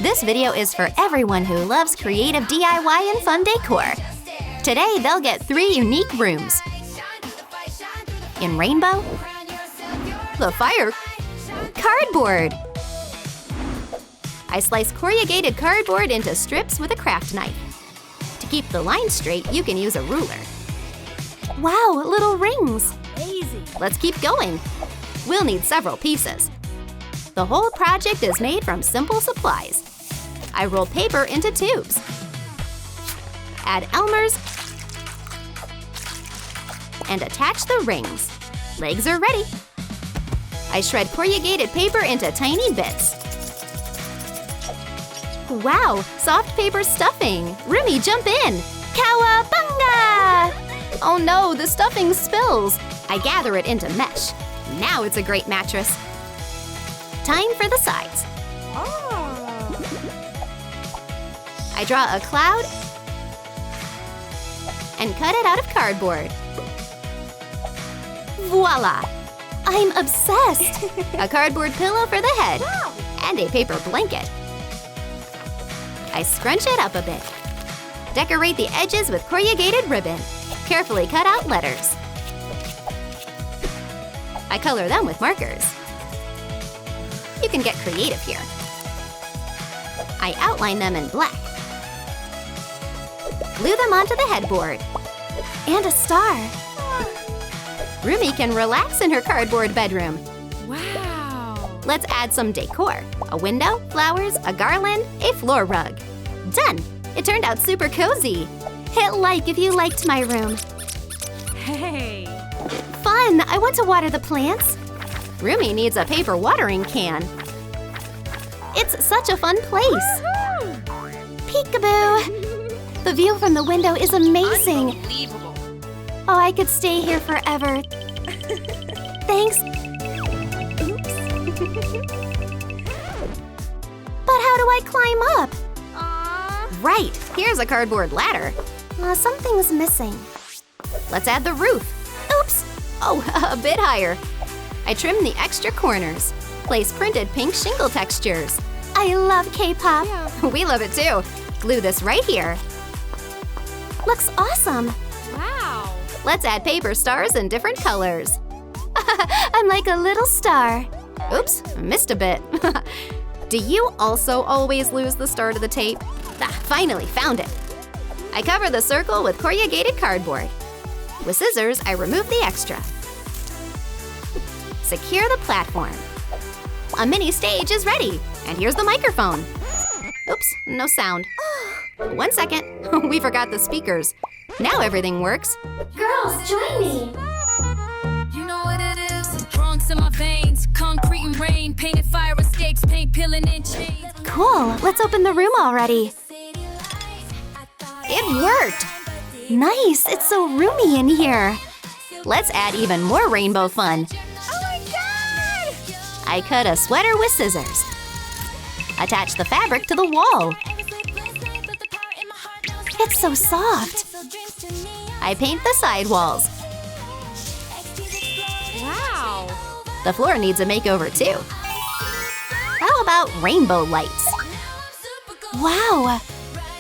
This video is for everyone who loves creative DIY and fun decor. Today, they'll get 3 unique rooms. In rainbow, the fire cardboard. I slice corrugated cardboard into strips with a craft knife. To keep the line straight, you can use a ruler. Wow, little rings. Easy. Let's keep going. We'll need several pieces. The whole project is made from simple supplies. I roll paper into tubes. Add Elmer's and attach the rings. Legs are ready. I shred corrugated paper into tiny bits. Wow, soft paper stuffing. Rumi, jump in. Cowabunga! Oh no, the stuffing spills. I gather it into mesh. Now it's a great mattress. Time for the sides. I draw a cloud and cut it out of cardboard. Voila! I'm obsessed! A cardboard pillow for the head and a paper blanket. I scrunch it up a bit. Decorate the edges with corrugated ribbon. Carefully cut out letters. I color them with markers. You can get creative here. I outline them in black. Glue them onto the headboard. And a star. Rumi can relax in her cardboard bedroom. Wow! Let's add some decor. A window, flowers, a garland, a floor rug. Done! It turned out super cozy. Hit like if you liked my room. Hey! Fun! I want to water the plants. Rumi needs a paper watering can. It's such a fun place. Peekaboo! The view from the window is amazing. Unbelievable. Oh, I could stay here forever. Thanks. Oops. But how do I climb up? Right, here's a cardboard ladder. Something's missing. Let's add the roof. Oops! Oh, a bit higher. I trim the extra corners. Place printed pink shingle textures. I love K-pop. Yeah. We love it too. Glue this right here. Looks awesome. Wow! Let's add paper stars in different colors. I'm like a little star. Oops, missed a bit. Do you also always lose the star to the tape? Finally found it. I cover the circle with corrugated cardboard. With scissors, I remove the extra. Secure the platform. A mini stage is ready. And here's the microphone. Oops, no sound. 1 second, we forgot the speakers. Now everything works. Girls, join me. You know what it is? Bronx in my veins, concrete and rain, painted fire escapes, paint peeling in chains. Cool, let's open the room already. It worked. Nice, it's so roomy in here. Let's add even more rainbow fun. Oh my god! I cut a sweater with scissors. Attach the fabric to the wall. It's so soft. I paint the side walls. Wow! The floor needs a makeover too. How about rainbow lights? Wow!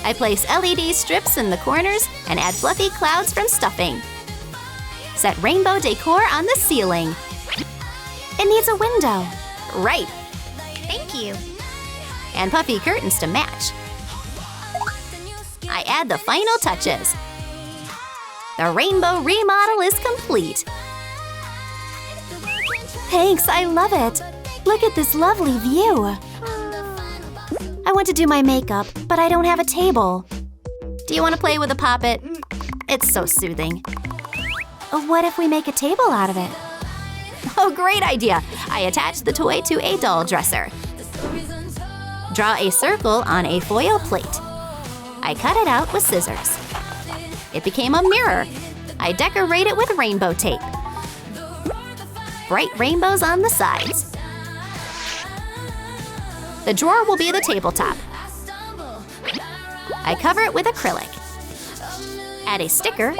I place LED strips in the corners and add fluffy clouds from stuffing. Set rainbow decor on the ceiling. It needs a window. Right. Thank you. And puffy curtains to match. I add the final touches. The rainbow remodel is complete. Thanks, I love it. Look at this lovely view. I want to do my makeup, but I don't have a table. Do you want to play with a poppet? It's so soothing. What if we make a table out of it? Oh, great idea! I attach the toy to a doll dresser. Draw a circle on a foil plate. I cut it out with scissors. It became a mirror. I decorate it with rainbow tape. Bright rainbows on the sides. The drawer will be the tabletop. I cover it with acrylic. Add a sticker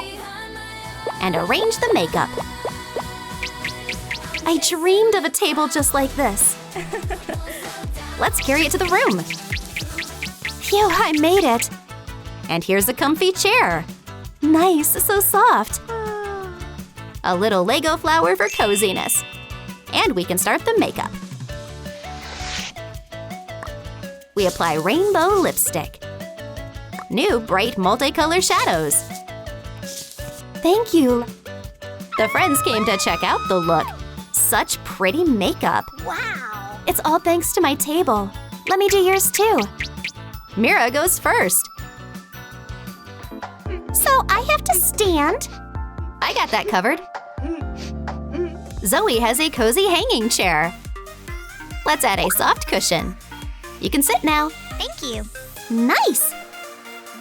and arrange the makeup. I dreamed of a table just like this. Let's carry it to the room. Phew, I made it. And here's a comfy chair. Nice, so soft. A little Lego flower for coziness. And we can start the makeup. We apply rainbow lipstick. New bright multicolor shadows. Thank you. The friends came to check out the look. Such pretty makeup. Wow! It's all thanks to my table. Let me do yours too. Mira goes first. So I have to stand? I got that covered. Zoey has a cozy hanging chair. Let's add a soft cushion. You can sit now. Thank you. Nice!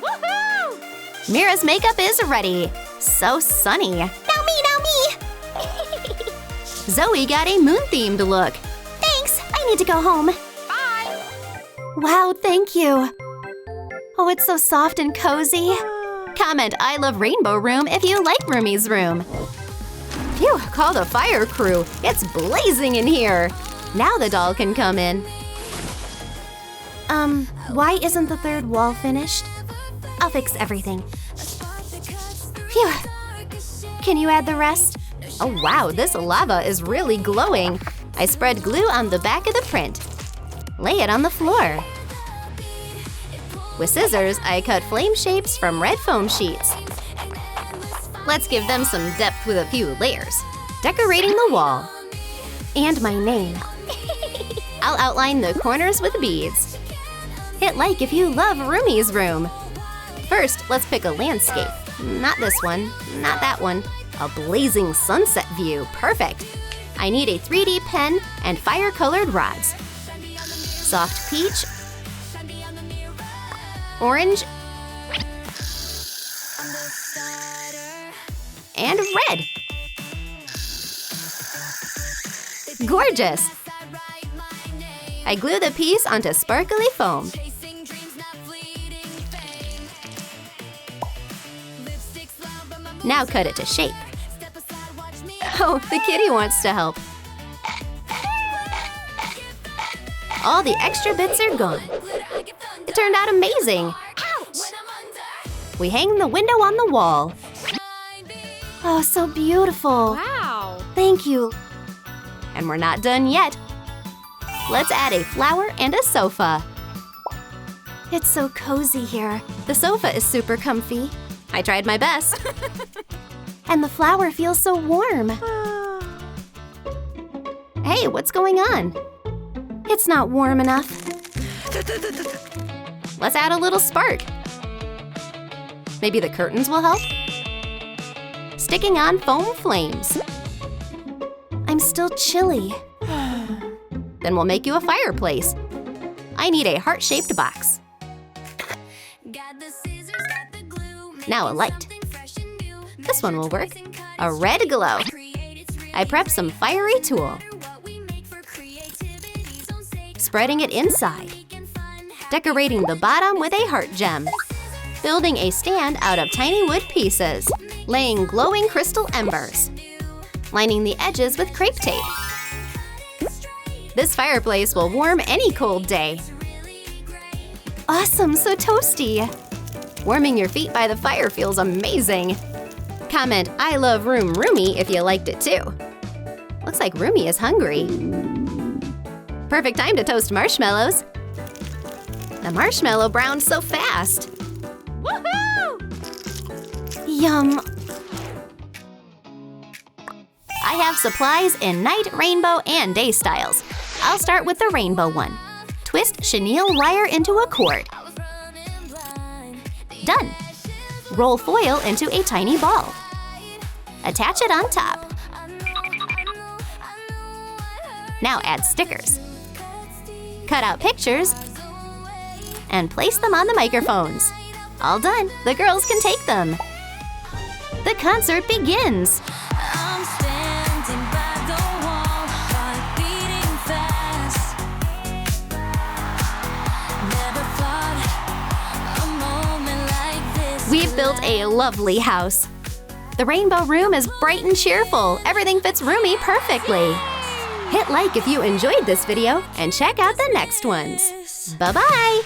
Woohoo! Mira's makeup is ready. So sunny. Now me, now me! Zoey got a moon-themed look. Thanks, I need to go home. Bye! Wow, thank you. Oh, it's so soft and cozy. Comment I love Rainbow Room if you like Rumi's room. Phew, call the fire crew. It's blazing in here. Now the doll can come in. Why isn't the third wall finished? I'll fix everything. Phew. Can you add the rest? Oh wow, this lava is really glowing. I spread glue on the back of the print. Lay it on the floor. With scissors, I cut flame shapes from red foam sheets. Let's give them some depth with a few layers. Decorating the wall. And my name. I'll outline the corners with beads. Hit like if you love Rumi's room. First, let's pick a landscape. Not this one, not that one. A blazing sunset view, perfect. I need a 3D pen and fire-colored rods. Soft peach, orange, and red. Gorgeous! I glue the piece onto sparkly foam. Now cut it to shape. Oh, the kitty wants to help. All the extra bits are gone. It turned out amazing. Ouch! We hang the window on the wall. Oh, so beautiful. Wow! Thank you. And we're not done yet. Let's add a flower and a sofa. It's so cozy here. The sofa is super comfy. I tried my best. And the flower feels so warm. Hey, what's going on? It's not warm enough. Let's add a little spark. Maybe the curtains will help? Sticking on foam flames. I'm still chilly. Then we'll make you a fireplace. I need a heart-shaped box. Now a light. This one will work. A red glow. I prep some fiery tulle. Spreading it inside. Decorating the bottom with a heart gem. Building a stand out of tiny wood pieces. Laying glowing crystal embers. Lining the edges with crepe tape. This fireplace will warm any cold day. Awesome, so toasty. Warming your feet by the fire feels amazing. Comment I love Rumi if you liked it too. Looks like Rumi is hungry. Perfect time to toast marshmallows. The marshmallow browned so fast. Woohoo! Yum. I have supplies in night, rainbow, and day styles. I'll start with the rainbow one. Twist chenille wire into a cord. Done. Roll foil into a tiny ball. Attach it on top. Now add stickers. Cut out pictures and place them on the microphones. All done. The girls can take them. The concert begins. I'm standing by the wall, heart beating fast. Never thought a moment like this. We've built a lovely house. The rainbow room is bright and cheerful. Everything fits Rumi perfectly. Hit like if you enjoyed this video and check out the next ones. Bye-bye!